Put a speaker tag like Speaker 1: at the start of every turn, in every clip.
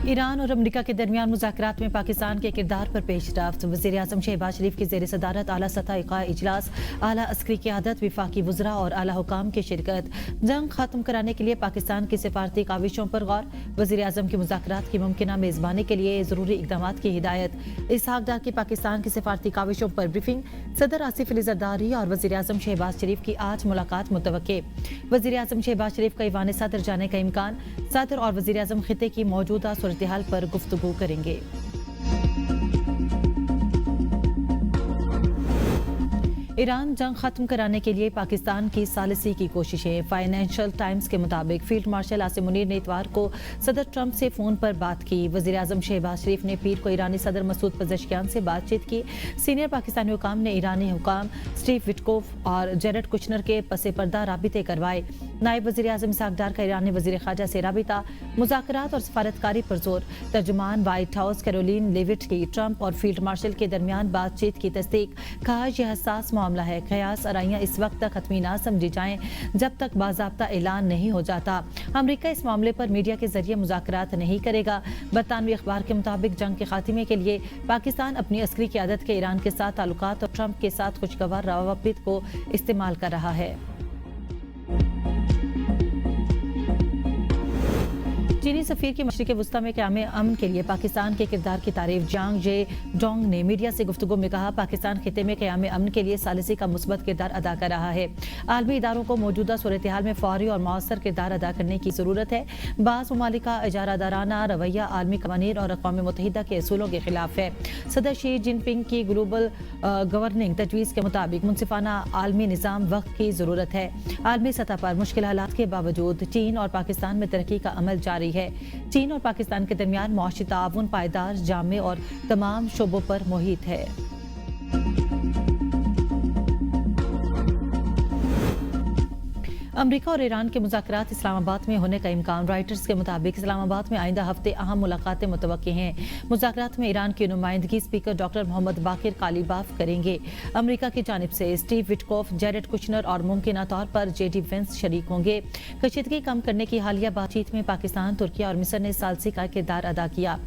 Speaker 1: Iran और America के दरमियान मुज़ाकरात में पाकिस्तान के किरदार पर पेशरफ्त। वज़ीर-ए-आज़म शहबाज शरीफ की ज़ेर सदारत आला सतह का इजलास, आला अस्करी क़यादत, विफाकी वज़रा और आला हुकाम की शिरकत। जंग खत्म कराने के लिए पाकिस्तान की सिफारती काविशों पर गौर। वज़ीर-ए-आज़म की मुज़ाकरात की मुमकिना मेज़बानी के लिए ज़रूरी इक़दामात की हिदायत। इसहाक डार की पाकिस्तान की सिफारती काविशों पर ब्रीफिंग। सदर आसिफ अली ज़रदारी और वज़ीर-ए-आज़म शहबाज शरीफ की आज मुलाकात मुतवक्के। वज़ीर-ए-आज़म शहबाज शरीफ का ईवान सदर जाने का इम्कान। सदर और वज़ीर-ए-आज़म खित्ते की मौजूदा सूरत-ए-हाल पर गुफ्तगू करेंगे। ईरान जंग खत्म कराने के लिए पाकिस्तान की सालिसी की कोशिशें। फाइनेंशियल टाइम्स के मुताबिक फील्ड मार्शल आसिम मुनीर ने इतवार को सदर ट्रंप से फोन पर बात की। वज़ीर-ए-आज़म शहबाज शरीफ ने पीर को ईरानी सदर मसूद पज़ेशकियान से बातचीत की। सीनियर पाकिस्तानी हुकाम ने ईरानी हुकाम स्टीव विटकोफ और जेरेड कुशनर के पसे पर्दा राबिते करवाए। नायब वज़ीर-ए-आज़म इसहाक डार का ईरानी वज़ीर ख़ारजा से राबिता, मुज़ाकरात और सफारतकारी पर जोर। तर्जुमान व्हाइट हाउस कैरोलिन लेविट की ट्रंप और फील्ड मार्शल के दरमियान बातचीत की तस्दीक। कहा यह हसास मामला है, कयास आराइयां इस वक्त तक खत्मी ना समझी जाएं जब तक बाज़ाब्ता ऐलान नहीं हो जाता। अमेरिका इस मामले पर मीडिया के जरिए मुज़ाकरात नहीं करेगा। बरतानवी अखबार के मुताबिक जंग के खात्मे के लिए पाकिस्तान अपनी अस्करी क़यादत के ईरान के साथ ताल्लुकात और ट्रंप के साथ खुशगवार रवाबित को इस्तेमाल कर रहा है। चीनी सफीर की मशरिक़ वस्ता में क़याम अमन के लिए पाकिस्तान के किरदार की तारीफ जांग जे डोंग ने मीडिया से गुफ्तगू में कहा, पाकिस्तान खिते में क़याम अमन के लिए सालिसी का मुस्बत किरदार अदा कर रहा है। आलमी इदारों को मौजूदा सूरत-ए-हाल में फौरी और मौसर किरदार अदा करने की ज़रूरत है। बाज़ ममालिक का इजारादाराना रवैया आलमी कवानीन और अक़वाम मुत्तहिदा के असूलों के खिलाफ है। सदर शी जिनपिंग की ग्लोबल गवर्निंग तजवीज़ के मुताबिक मुनसिफाना आलमी निज़ाम वक्त की ज़रूरत है। आलमी सतह पर मुश्किल हालात के बावजूद चीन और पाकिस्तान में तरक्की का अमल जारी है। चीन और पाकिस्तान के दरमियान मौशी ताउन पायदार, जामे और तमाम शोबों पर मुहित है। अमेरिका और ईरान के मुज़ाकरात इस्लामाबाद में होने का इम्कान। राइटर्स के मुताबिक इस्लामाबाद में आइंदा हफ्ते अहम मुलाकातें मुतवक्के हैं। मुज़ाकरात में ईरान की नुमाइंदगी स्पीकर डॉक्टर मोहम्मद बाकिर कालीबाफ करेंगे। अमेरिका की जानिब से स्टीव विटकोफ, जेरेड कुशनर और मुमकिना तौर पर जेडी वेंस शरीक होंगे। कशीदगी कम करने की हालिया बातचीत में पाकिस्तान, तुर्किया और मिस्र ने सालसी का किरदार अदा किया।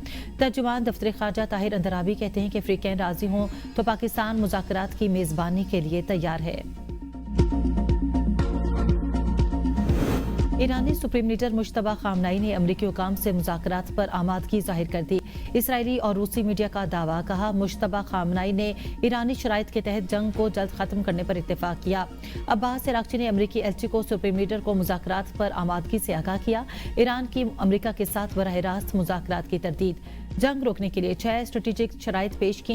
Speaker 1: तर्जुमान दफ्तर ख़ारजा ताहिर अंदराबी कहते हैं कि अफ्रीकैन राजी हों तो पाकिस्तान मुज़ाकरात की मेज़बानी के लिए तैयार है। ईरानी सुप्रीम लीडर मुश्तबा खामनाई ने अमरीकी हुकाम से मुज़ाकरात पर आमादगी जाहिर कर दी। इसराइली और रूसी मीडिया का दावा। कहा, मुश्तबा खामनाई ने ईरानी शराइत के तहत जंग को जल्द खत्म करने पर इत्तेफाक किया। अब्बास इराक़ची ने अमरीकी एलची को सुप्रीम लीडर को मुज़ाकरात पर आमादगी से आगाह किया। ईरान की अमरीका के साथ बराह रास्त मुज़ाकरात की तरदीद। जंग रोकने के लिए 6 स्ट्रेटेजिक शराइत पेश की।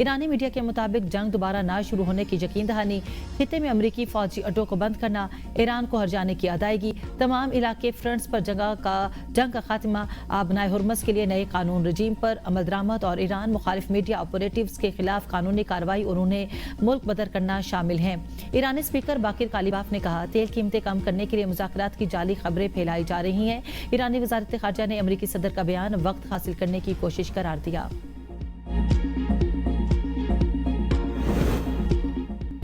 Speaker 1: ईरानी मीडिया के मुताबिक जंग दोबारा ना शुरू होने की यकीन दहानी, खित्ते में अमरीकी फौजी अड्डों को बंद करना, ईरान को हर्जाने की अदायगी, तमाम इलाके फ्रंट्स पर जंग का खात्मा, आबनाए हुर्मस के लिए नए कानून रजीम पर अमल दरामद और ईरान मुखालिफ मीडिया ऑपरेटिव्स के खिलाफ कानूनी कार्रवाई और उन्हें मुल्क बदर करना शामिल हैं। ईरानी स्पीकर बाकिर कालीबाफ ने कहा, तेल कीमतें कम करने के लिए मुज़ाकरात की जाली खबरें फैलाई जा रही हैं। ईरानी वज़ारत ख़ारजा ने अमरीकी सदर का बयान वक्त हासिल करने की कोशिश करार दिया।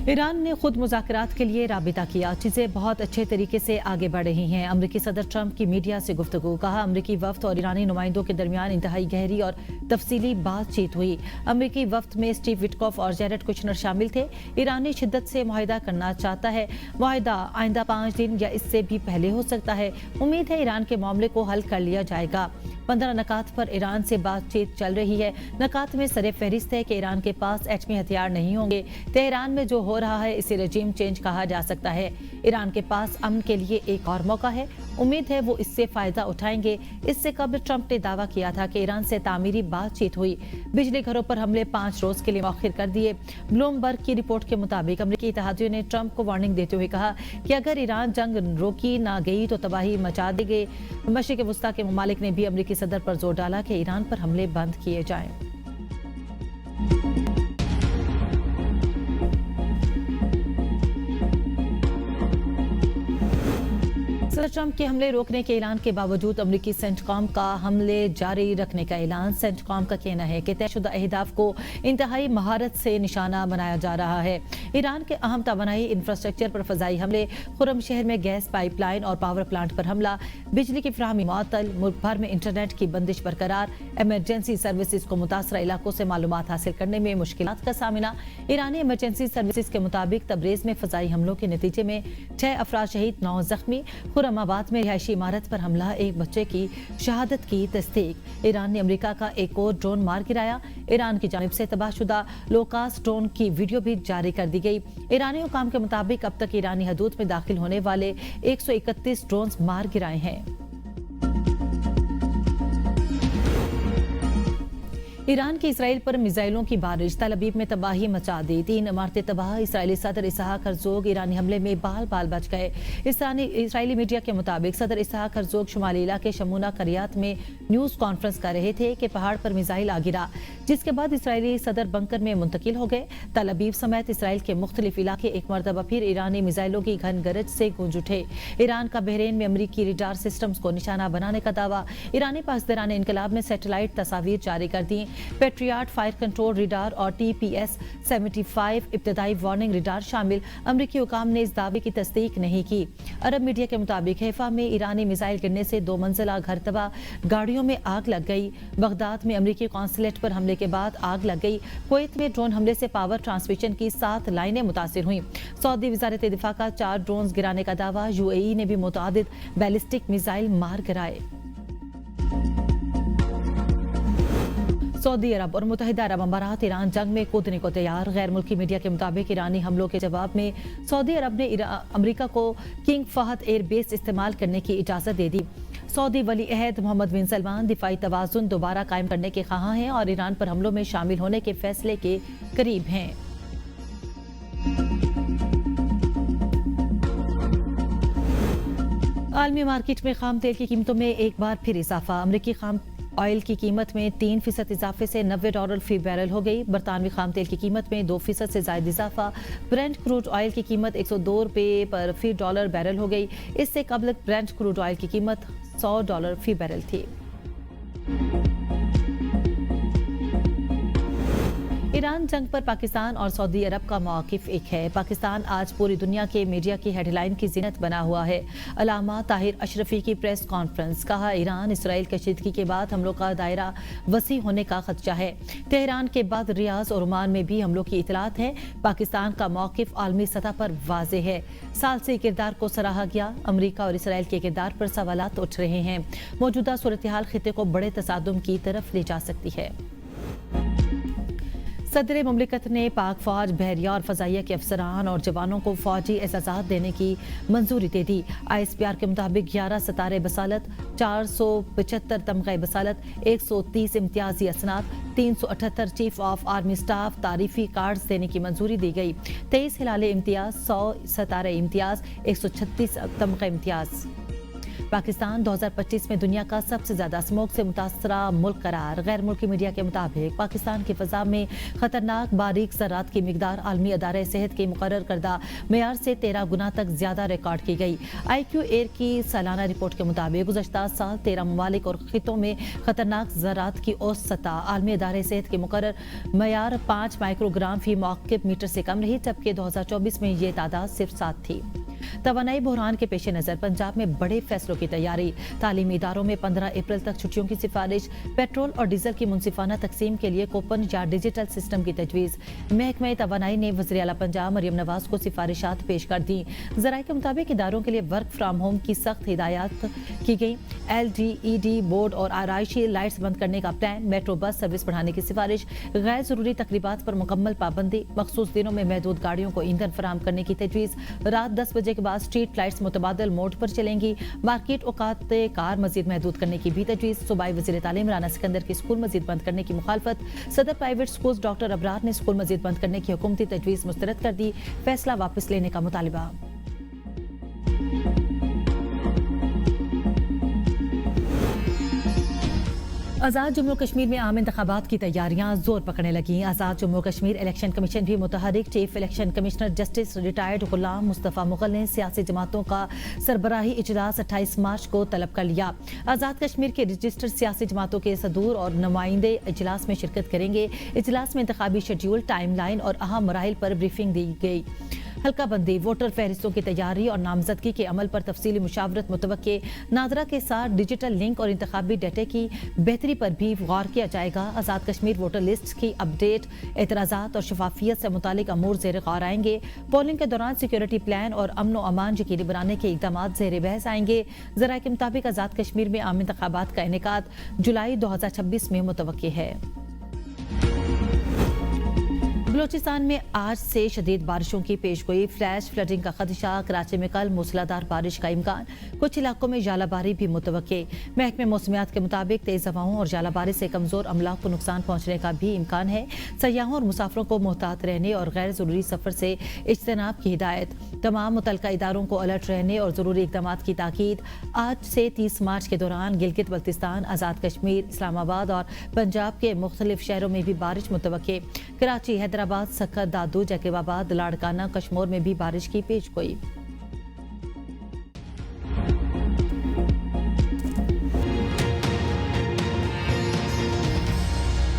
Speaker 1: ईरान ने खुद मुज़ाकरात के लिए राबिता किया। चीज़ें बहुत अच्छे तरीके से आगे बढ़ रही हैं। अमरीकी सदर ट्रंप की मीडिया से गुफ्तगू। कहा, अमरीकी वफ्द और ईरानी नुमाइंदों के दरमियान इंतहाई गहरी और तफसीली बातचीत हुई। अमरीकी वफ्द में स्टीव विटकोफ और जेरेड कुशनर शामिल थे। ईरानी शिद्दत से मुआहिदा करना चाहता है। मुआहिदा आइंदा 5 दिन या इससे भी पहले हो सकता है। उम्मीद है ईरान के मामले को हल कर लिया जाएगा। 15 नकात पर ईरान से बातचीत चल रही है। नकात में सरे फहरिस्त है कि ईरान के पास एटमी हथियार नहीं होंगे। तेहरान में जो हो रहा है इसे रजीम चेंज कहा जा सकता है। ईरान के पास अमन के लिए एक और मौका है। उम्मीद है वो इससे फायदा उठाएंगे। इससे कबल ट्रंप ने दावा किया था कि ईरान से तामीरी बातचीत हुई। बिजली घरों पर हमले 5 रोज के लिए मौखिर कर दिए। ब्लूमबर्ग की रिपोर्ट के मुताबिक अमरीकी इत्तेहादियों ने ट्रंप को वार्निंग देते हुए कहा कि अगर ईरान जंग रोकी ना गई तो तबाही मचा देगी। मशरिक़ वस्ता के ममालिक ने भी अमरीकी सदर पर जोर डाला कि ईरान पर हमले बंद किए जाएं। सदर ट्रंप के हमले रोकने के ऐलान के बावजूद अमरीकी सेंटकॉम का हमले जारी रखने का ऐलान। सेंटकॉम का कहना है कि तयशुदा अहदाफ को इंतहाई महारत से निशाना बनाया जा रहा है। ईरान के अहम तवानाई इंफ्रास्ट्रक्चर पर फजाई हमले, खुरम शहर में गैस पाइपलाइन और पावर प्लांट पर हमला, बिजली की फराहमी मुअत्तल, मुल्क भर में इंटरनेट की बंदिश बरकरार, इमरजेंसी सर्विसेज को मुतासरा इलाकों से मालूमात हासिल करने में मुश्किलात का सामना। ईरानी इमरजेंसी सर्विसेज के मुताबिक तबरेज में फजाई हमलों के नतीजे में 6 अफराद शहीद, 9 जख्मी। खुरमाबाद में रिहायशी इमारत पर हमला, एक बच्चे की शहादत की तस्दीक। ईरान ने अमेरिका का एक और ड्रोन मार गिराया। ईरान की जानिब से तबाहशुदा लोकास ड्रोन की वीडियो भी जारी कर दी गई। ईरानी हुकाम के मुताबिक अब तक ईरानी हदूद में दाखिल होने वाले 131 ड्रोन मार गिराए हैं। ईरान की इसराइल पर मिसाइलों की बारिश, तल अबीब में तबाही मचा दी, 3 इमारतें तबाह। इसराइली सदर इसहाक हर्जोग ईरानी हमले में बाल बाल बच गए। इसराइली मीडिया के मुताबिक सदर इसहाक हर्जोग शुमाली इलाके शमूना करियात में न्यूज कॉन्फ्रेंस कर रहे थे कि पहाड़ पर मिसाइल आ गिरा, जिसके बाद इसराइली सदर बंकर में मुंतकिल हो गए। तल अबीब समेत इसराइल के मुख्तलिफ इलाके एक मरतबा फिर ईरानी मिसाइलों की घन गरज से गूंज उठे। ईरान का बहरीन में अमरीकी रडार सिस्टम्स को निशाना बनाने का दावा। ईरानी पाकिस्तान इनकलाब में सैटेलाइट तस्वीर जारी कर दी। पेट्रियाट फायर कंट्रोल रडार और TPS 75 इब्तदाई वार्निंग रडार शामिल। अमरीकी हुकाम ने इस दावे की तस्दीक नहीं की। अरब मीडिया के मुताबिक हैफा में ईरानी मिसाइल गिरने से 2 मंजिला घर तबाह, गाड़ियों में आग लग गई। बगदाद में अमरीकी कॉन्सुलेट पर हमले के बाद आग लग गई। कुवैत में ड्रोन हमले से पावर ट्रांसमिशन की 7 लाइनें मुतासिर हुई। सऊदी वजारत दिफा का 4 ड्रोन गिराने का दावा। UAE ने भी मुतादिद बैलिस्टिक मिसाइल मार गिराए। सऊदी अरब और मुत्तहिदा अरब अमारात ईरान जंग में कूदने को तैयार। गैर मुल्की मीडिया के मुताबिक ईरानी हमलों के जवाब में सऊदी अरब ने अमरीका को किंग फहद एयर बेस इस्तेमाल करने की इजाजत दे दी। सऊदी वली अहद मोहम्मद बिन सलमान दिफाई तवाज़ुन दोबारा कायम करने के ख्वाहां हैं और ईरान पर हमलों में शामिल होने के फैसले के करीब हैं। आलमी मार्केट में खाम तेल की कीमतों में एक बार फिर इजाफा। अमरीकी खाम ऑयल की कीमत में 3% इजाफे से $90 फी बैरल हो गई। बरतानवी खाम तेल की कीमत में 2% से ज्यादा इजाफा। ब्रेंट क्रूड ऑयल की कीमत $102 पर फी डॉलर बैरल हो गई। इससे कबल ब्रेंट क्रूड ऑयल की कीमत $100 फी बैरल थी। ईरान जंग पर पाकिस्तान और सऊदी अरब का मौक़िफ़ एक है। पाकिस्तान आज पूरी दुनिया के मीडिया की हेडलाइन की ज़ीनत बना हुआ है। अलामा ताहिर अशरफी की प्रेस कॉन्फ्रेंस, कहा ईरान इसराइल कशीदगी के बाद हमलों का दायरा वसी होने का खदशा है। तेहरान के बाद रियाज और ओमान में भी हमलों की इतलात है। पाकिस्तान का मौक़िफ़ आलमी सतह पर वाज़ेह है। साल से किरदार को सराहा गया। अमरीका और इसराइल के किरदार पर सवालात उठ रहे हैं। मौजूदा सूरत हाल खिते को बड़े तसादुम की तरफ ले जा सकती है। सदर मुमलिकत ने पाक फौज, बहरिया और फजाइया के अफसरान और जवानों को फौजी एजाज़ात देने की मंजूरी दे दी। ISPR के मुताबिक 11 सितारे बसालत, 475 तमग़े बसालत, 130 इम्तियाजी असनाद, 378 चीफ ऑफ आर्मी स्टाफ तारीफी कार्ड्स देने की मंजूरी दी गई। 23 हिलाले इम्तियाज, 100 सितारे इम्तियाज, 136 तमग़े इम्तियाज। पाकिस्तान 2025 में दुनिया का सबसे ज्यादा स्मोक से मुतासरा मुल्क करार। गैर मुल्की मीडिया के मुताबिक पाकिस्तान की फजा में खतरनाक बारीक ज़रात की मिकदार आलमी अदारे सेहत के मुकर्रर करदा मेयार से 13 गुना तक ज्यादा रिकॉर्ड की गई। IQ एयर की सालाना रिपोर्ट के मुताबिक गुज़श्ता साल 13 ममालिक और खितों में खतरनाक ज़रात की औसत सतह आलमी अदारे सेहत के मुकर्रर मेयार 5 माइक्रोग्राम फी मौक़िफ़ मीटर से कम रही, जबकि 2024 में ये तादाद सिर्फ 7 थी। तवानाई बहरान के पेश नज़र पंजाब में बड़े फैसलों की तैयारी। तालीमी इदारों में 15 अप्रैल तक छुट्टियों की सिफारिश। पेट्रोल और डीजल की मुनसिफाना तकसीम के लिए कूपन या डिजिटल सिस्टम की तजवीज़। महकमा तवानाई ने वज़ीर आला पंजाब मरियम नवाज को सिफारिशात पेश कर दी। ज़राए के मुताबिक इदारों के लिए वर्क फ्राम होम की सख्त हिदायत की गई। LDED बोर्ड और आराइशी लाइट्स बंद करने का प्लान। मेट्रो बस सर्विस बढ़ाने की सिफारिश। गैर ज़रूरी तकरीबात पर मुकम्मल पाबंदी। मखसूस दिनों में महदूद गाड़ियों को ईंधन फराहम करने की तजवीज़। रात 10 बजे के बाद स्ट्रीट लाइट्स मुतबादल मोड पर चलेंगी। मार्केट औकात कार मजीद महदूद करने की भी तजवीज़। सूबाई वज़ीर तालीम राना सिकंदर की स्कूल मजीद बंद करने की मुखालफत। सदर प्राइवेट स्कूल डॉक्टर अबरार ने स्कूल मजीद बंद करने की हुकूमती तजवीज़ मुस्तरद कर दी। फैसला वापस लेने का मुतालिबा। आज़ाद जम्मू कश्मीर में आम इंतखाबात की तैयारियां जोर पकड़ने लगी। आज़ाद जम्मू कश्मीर इलेक्शन कमीशन भी मुतहरिक। Chief election commissioner justice retired Ghulam Mustafa Mughal ने सियासी जमातों का सरबराही इजलास 28 मार्च को तलब कर लिया। आज़ाद कश्मीर के रजिस्टर्ड सियासी जमातों के सदूर और नुमाइंदे इजलास में शिरकत करेंगे। इजलास में इंतखाबी शेड्यूल, टाइम लाइन और अहम मराहिल पर ब्रीफिंग दी गई। हल्का बंदी, वोटर फहरिस्तों की तैयारी और नामजदगी के अमल पर तफसीली मुशावरत मुतवक्के। नादरा के साथ डिजिटल लिंक और इंतखाबी डेटे की बेहतरी पर भी गौर किया जाएगा। आज़ाद कश्मीर वोटर लिस्ट की अपडेट, एतराज़ात और शफाफियत से मुतालिक अमूर ज़ेर गौर आएंगे। पोलिंग के दौरान सिक्योरिटी प्लान और अमन व अमान यकीनी बनाने के इकदाम ज़ेर बहस आएंगे। ज़राए के मुताबिक आज़ाद कश्मीर में आम इंतखाबात का इनेकाद जुलाई 2026 में मुतवक्के है। बलूचिस्तान में आज से शदीद बारिशों की पेशगोई, फ्लैश फ्लडिंग का खदशा। कराची में कल मूसलाधार बारिश का इम्कान, कुछ इलाकों में जालाबारी भी मुतवक्के। महकमे मौसमियात के मुताबिक तेज हवाओं और जालाबारी से कमजोर अमलाक को नुकसान पहुंचने का भी इम्कान है। सयाहों और मुसाफरों को मोहतात रहने और गैर जरूरी सफर से इज्तनाब की हिदायत। तमाम मुतलका इदारों को अलर्ट रहने और जरूरी इकदाम की ताकीद। आज से 30 मार्च के दौरान गिलगित बल्तिस्तान, आज़ाद कश्मीर, इस्लामाबाद और पंजाब के मुख्तलिफ शहरों में भी बारिश मुतवक्के। कराची, हैदराबाद, सक्कर, दादू, जैकबाबाद, लाड़काना, कश्मीर में भी बारिश की पेशगोई।